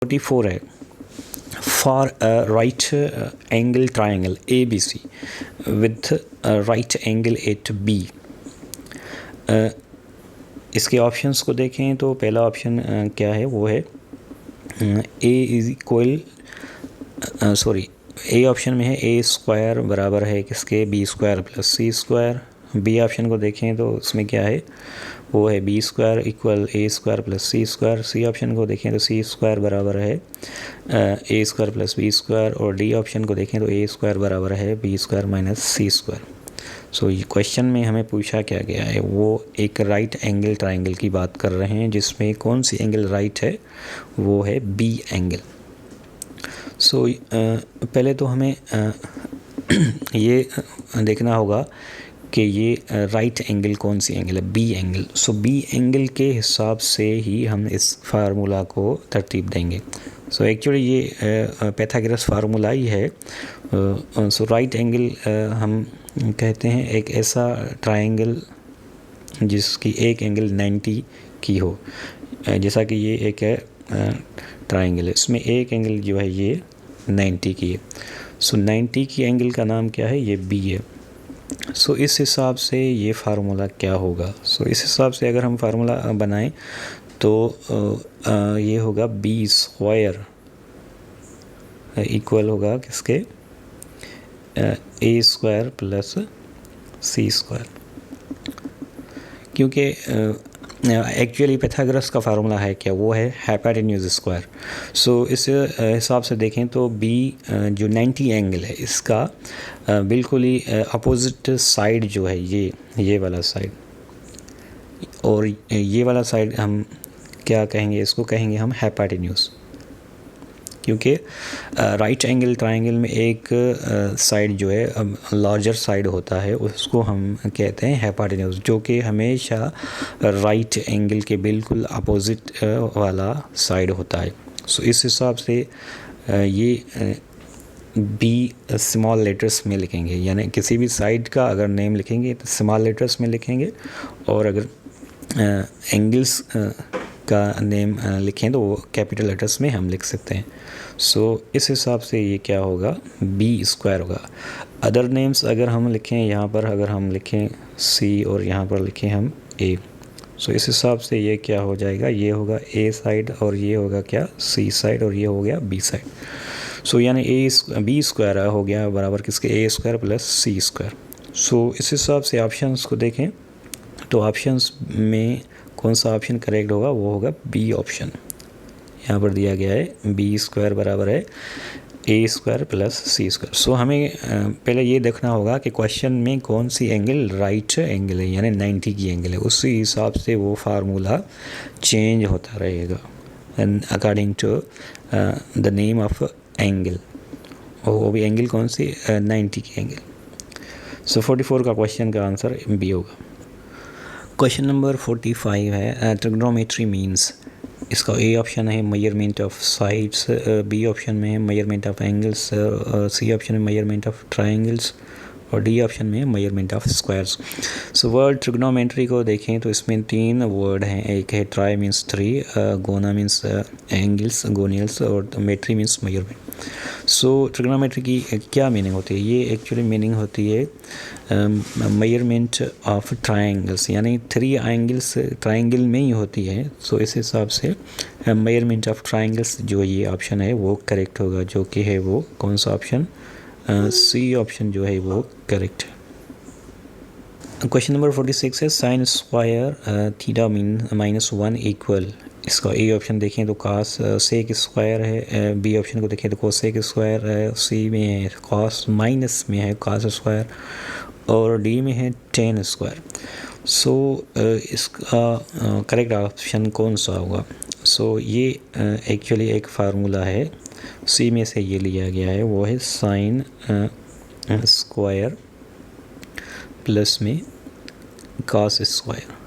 44 है, for a right angle triangle A B C with right angle at B. इसके options को देखें तो पहला ऑप्शन क्या है, वो है A is equal A option में है ए स्क्वायर बराबर है किसके, B square plus C square. B option को देखें तो उसमें क्या है, वो है B square equal A square plus C square. C option को देखें तो सी स्क्वायर बराबर है A square plus B square. और डी ऑप्शन को देखें तो ए स्क्वायर बराबर है बी स्क्वायर माइनस सी स्क्वायर। सो ये क्वेश्चन में हमें पूछा क्या गया है, वो एक राइट एंगल ट्राइंगल की बात कर रहे हैं जिसमें कौन सी एंगल राइट है, वो है बी एंगल। सो पहले तो हमें ये देखना होगा कि ये राइट एंगल कौन सी एंगल है, बी एंगल। सो बी एंगल के हिसाब से ही हम इस फार्मूला को तरतीब देंगे। सो एक्चुअली ये पैथागोरस फार्मूला ही है। सो राइट एंगल हम कहते हैं एक ऐसा ट्राइंगल जिसकी एक एंगल 90 की हो, जैसा कि ये एक ट्राइंगल है, इसमें एक एंगल जो है ये 90 की है। सो 90 की एंगल का नाम क्या है, ये बी है। सो इस हिसाब से ये फार्मूला क्या होगा, सो इस हिसाब से अगर हम फार्मूला बनाएं तो ये होगा बी स्क्वायर इक्वल होगा किसके, ए स्क्वायर प्लस सी स्क्वायर। क्योंकि एक्चुअली पैथागोरस का फार्मूला है क्या, वो है हाइपोटेन्यूज स्क्वायर। सो इस हिसाब से देखें तो बी जो 90 एंगल है इसका बिल्कुल ही अपोजिट साइड जो है ये वाला साइड, और ये वाला साइड हम क्या कहेंगे, इसको कहेंगे हम हाइपोटेन्यूज। क्योंकि राइट एंगल ट्राइंगल में एक साइड जो है लार्जर साइड होता है, उसको हम कहते हैं हाइपोटेन्यूज, जो कि हमेशा राइट एंगल के बिल्कुल अपोजिट वाला साइड होता है। सो इस हिसाब से ये बी स्मॉल लेटर्स में लिखेंगे, यानी किसी भी साइड का अगर नेम लिखेंगे तो स्मॉल लेटर्स में लिखेंगे, और अगर एंगल्स का नेम लिखें तो वो कैपिटल लेटर्स में हम लिख सकते हैं। सो इस हिसाब से ये क्या होगा, बी स्क्वायर होगा। अदर नेम्स अगर हम लिखें, यहाँ पर अगर हम लिखें सी और यहाँ पर लिखें हम ए, सो इस हिसाब से ये क्या हो जाएगा, ये होगा ए साइड और ये होगा क्या, सी साइड, और ये हो गया बी साइड। सो यानी बी स्क्वायर हो गया बराबर किसके, ए स्क्वायर प्लस सी स्क्वायर। सो इस हिसाब से ऑप्शंस को देखें तो ऑप्शंस में कौन सा ऑप्शन करेक्ट होगा, वो होगा बी ऑप्शन। यहाँ पर दिया गया है बी स्क्वायर बराबर है A square plus C square. सो हमें पहले ये देखना होगा कि क्वेश्चन में कौन सी एंगल राइट एंगल है, यानी 90 की एंगल है, उसी हिसाब से वो फार्मूला चेंज होता रहेगा according to the name of angle. वो भी एंगल कौन सी, 90 की एंगल। सो 44 का क्वेश्चन का आंसर बी होगा। क्वेश्चन नंबर 45 है ट्रिग्नोमेट्री मीन्स। इसका ए ऑप्शन है measurement of sides, B option में है measurement of angles, C option में मेजरमेंट ऑफ ट्राइंगल्स, और डी ऑप्शन में measurement of squares. So word trigonometry को देखें तो इसमें 3 वर्ड हैं, एक है tri means 3, gona means angles गोनियल्स, और metry means measurement. So trigonometry की क्या मीनिंग होती है, ये एक्चुअली मीनिंग होती है मेजरमेंट ऑफ ट्राइंगल्स, यानी 3 एंगल्स ट्राइंगल में ही होती है। सो इस हिसाब से मेजरमेंट ऑफ ट्राइंगल्स जो ये ऑप्शन है वो करेक्ट होगा, जो कि है वो कौन सा ऑप्शन, सी ऑप्शन जो है वो करेक्ट है। क्वेश्चन नंबर 46 है sine square theta minus 1 equal. इसका ए ऑप्शन देखें तो कास सेक स्क्वायर है, बी ऑप्शन को देखें तो कोसेक स्क्वायर है, सी में है कॉस, माइनस में है कॉस स्क्वायर, और डी में है टेन स्क्वायर। सो इसका करेक्ट ऑप्शन कौन सा होगा। सो ये एक्चुअली एक फार्मूला है, सी में से ये लिया गया है, वो है साइन स्क्वायर प्लस में कॉस स्क्वायर,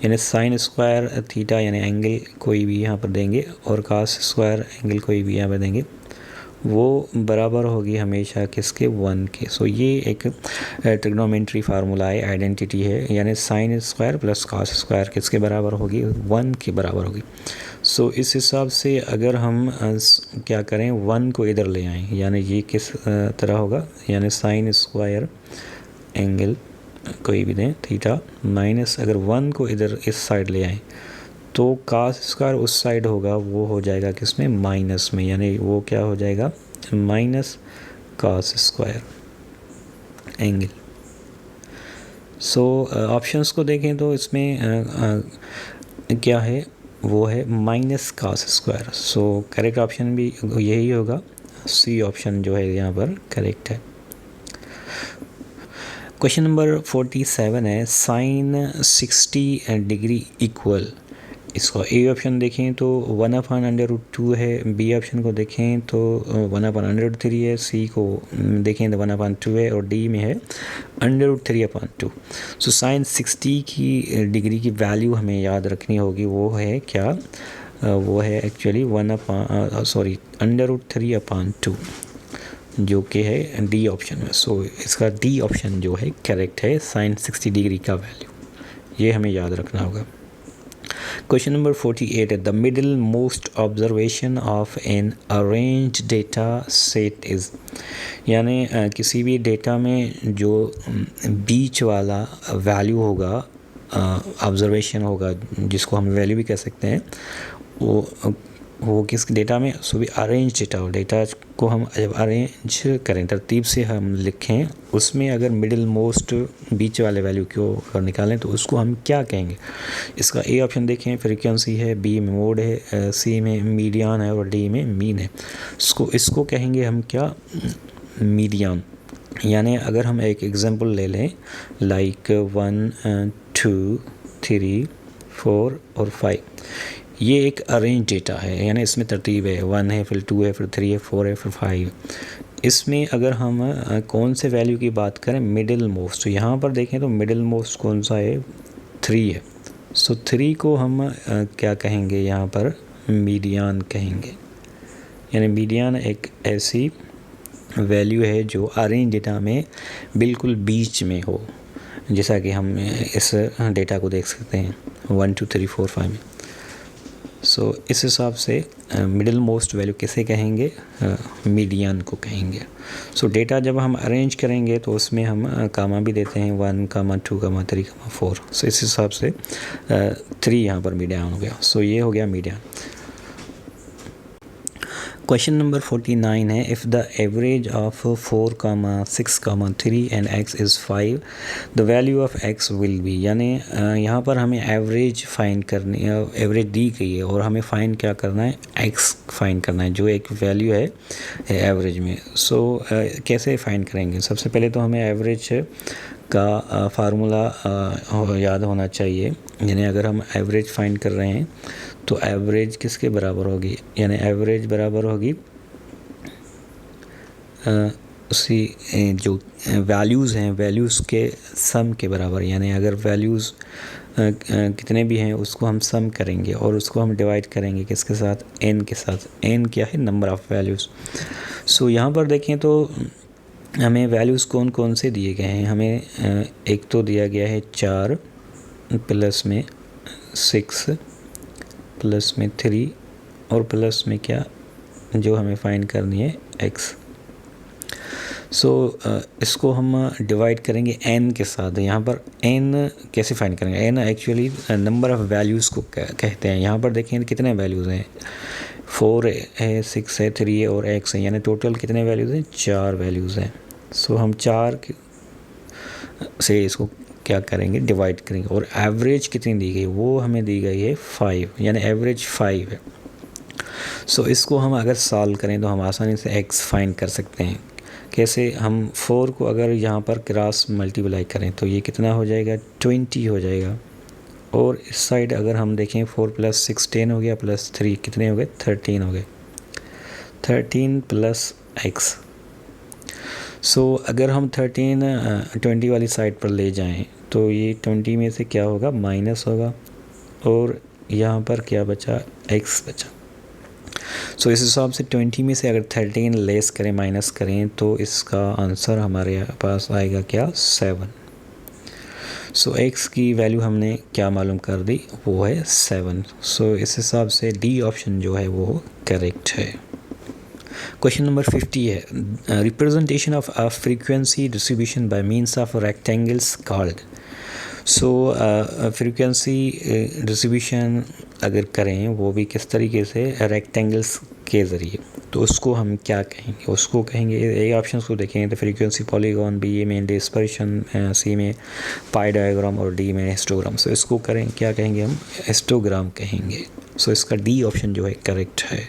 यानी साइन स्क्वायर थीटा यानी एंगल कोई भी यहाँ पर देंगे और कॉस स्क्वायर एंगल कोई भी यहाँ पर देंगे, वो बराबर होगी हमेशा किसके, 1 के। सो ये एक ट्रिग्नोमेट्री फार्मूला है, आइडेंटिटी है, यानी sine square plus cos square किसके बराबर होगी, 1 के बराबर होगी। सो इस हिसाब से अगर हम क्या करें, 1 को इधर ले आएँ, यानी ये किस तरह होगा, यानी साइन स्क्वायर एंगल कोई भी दें थीटा माइनस, अगर 1 को इधर इस साइड ले आएँ तो कास स्क्वायर उस साइड होगा, वो हो जाएगा किसमें, माइनस में, यानी वो क्या हो जाएगा, minus cos square angle. So options को देखें तो इसमें क्या है, वो है minus cos square. So correct option भी यही होगा, सी ऑप्शन जो है यहाँ पर करेक्ट है। क्वेश्चन नंबर 47 है साइन 60 डिग्री इक्वल। इसको ए ऑप्शन देखें तो 1/√2 है, बी ऑप्शन को देखें तो 1/√3 है, सी को देखें तो 1/2 है, और डी में है √3/2। सो साइन 60 की डिग्री की वैल्यू हमें याद रखनी होगी, वो है क्या, वो है एक्चुअली √3/2 जो कि है डी ऑप्शन में। सो इसका डी ऑप्शन जो है करेक्ट है, साइन 60 डिग्री का वैल्यू, ये हमें याद रखना होगा। क्वेश्चन नंबर 48 है the middle most observation of an arrange data set is, यानी किसी भी डेटा में जो बीच वाला वैल्यू होगा, ऑब्जर्वेशन होगा, जिसको हम वैल्यू भी कह सकते हैं, वो किस डेटा में, सो भी अरेंज डेटा हो, डेटा को हम जब अरेंज करें, तरतीब से हम लिखें, उसमें अगर मिडिल मोस्ट बीच वाले वैल्यू को अगर निकालें तो उसको हम क्या कहेंगे। इसका ए ऑप्शन देखें फ्रीक्वेंसी है, बी में मोड है, सी में मीडियन है, और डी में मीन है। इसको कहेंगे हम क्या, मीडियन। यानी अगर हम एक एग्जांपल ले लें, लाइक 1 2 3 4 और 5, ये एक अरेंज डेटा है, यानी इसमें तरतीब है, 1 है, फिर 2 है, फिर 3 है, 4 है, फिर 5। इसमें अगर हम कौन से वैल्यू की बात करें, मिडिल मोस्ट, तो यहाँ पर देखें तो मिडिल मोस्ट कौन सा है, 3 है। सो 3 को हम क्या कहेंगे, यहाँ पर मीडियन कहेंगे। यानी मीडियन एक ऐसी वैल्यू है जो अरेंज डेटा में बिल्कुल बीच में हो, जैसा कि हम इस डेटा को देख सकते हैं 1 2 3 4 5 में। सो इस हिसाब से मिडिल मोस्ट वैल्यू किसे कहेंगे, मीडियन को कहेंगे। सो डेटा जब हम अरेंज करेंगे तो उसमें हम कामा भी देते हैं, 1 2 3 4। सो इस हिसाब से 3 यहाँ पर मीडियन हो गया। सो ये हो गया मीडियन। क्वेश्चन नंबर 49 है if the average of 4, 6, 3 and x is 5 the value of x will be, यानी यहाँ पर हमें एवरेज फाइंड करनी, एवरेज दी गई है और हमें फाइंड क्या करना है, x फाइंड करना है, जो एक वैल्यू है एवरेज में। सो कैसे फाइंड करेंगे, सबसे पहले तो हमें एवरेज का फार्मूला याद होना चाहिए। यानी अगर हम एवरेज फाइंड कर रहे हैं तो एवरेज किसके बराबर होगी, यानी एवरेज बराबर होगी उसी जो वैल्यूज़ हैं, वैल्यूज़ के सम के बराबर। यानी अगर वैल्यूज़ कितने भी हैं उसको हम सम करेंगे और उसको हम डिवाइड करेंगे किसके साथ, n के साथ। n क्या है, नंबर ऑफ़ वैल्यूज़। सो यहाँ पर देखें तो हमें वैल्यूज़ कौन कौन से दिए गए हैं, हमें एक तो दिया गया है 4 प्लस में 6 प्लस में 3 और प्लस में क्या, जो हमें फाइंड करनी है x। सो इसको हम डिवाइड करेंगे n के साथ। यहाँ पर n कैसे फाइंड करेंगे, n actually number of values को कहते हैं। यहाँ पर देखें कितने वैल्यूज़ हैं, 4 है, 6 है, 3 है और x है, यानी टोटल कितने वैल्यूज़ हैं, 4 वैल्यूज़ हैं। सो हम 4 से इसको क्या करेंगे, डिवाइड करेंगे। और एवरेज कितनी दी गई, वो हमें दी गई है 5, यानी एवरेज 5 है। सो इसको हम अगर सॉल्व करें तो हम आसानी से x फाइंड कर सकते हैं। कैसे, हम 4 को अगर यहाँ पर क्रॉस मल्टीप्लाई करें तो ये कितना हो जाएगा, 20 हो जाएगा। और इस साइड अगर हम देखें 4 + 6 10 हो गया, प्लस 3 कितने हो गए, 13 हो गए, 13 + x। सो अगर हम 13 20 वाली साइड पर ले जाएं तो ये 20 में से क्या होगा, माइनस होगा, और यहाँ पर क्या बचा, x बचा। सो इस हिसाब से 20 में से अगर 13 लेस करें, माइनस करें, तो इसका आंसर हमारे पास आएगा क्या, 7। सो एक्स की वैल्यू हमने क्या मालूम कर दी, वो है 7। सो इस हिसाब से डी ऑप्शन जो है वो करेक्ट है। क्वेश्चन नंबर 50 है, representation of a frequency distribution by means of rectangles called. So frequency distribution अगर करें वो भी किस तरीके से, रेक्टेंगल्स के ज़रिए, तो उसको हम क्या कहेंगे, उसको कहेंगे, ए ऑप्शन को देखेंगे तो फ्रीक्वेंसी पॉलीगॉन, बी में डिस्पर्शन, सी में पाई डायग्राम और डी में हिस्टोग्राम। सो इसको करें क्या कहेंगे, हम हिस्टोग्राम कहेंगे। सो इसका डी ऑप्शन जो है करेक्ट है।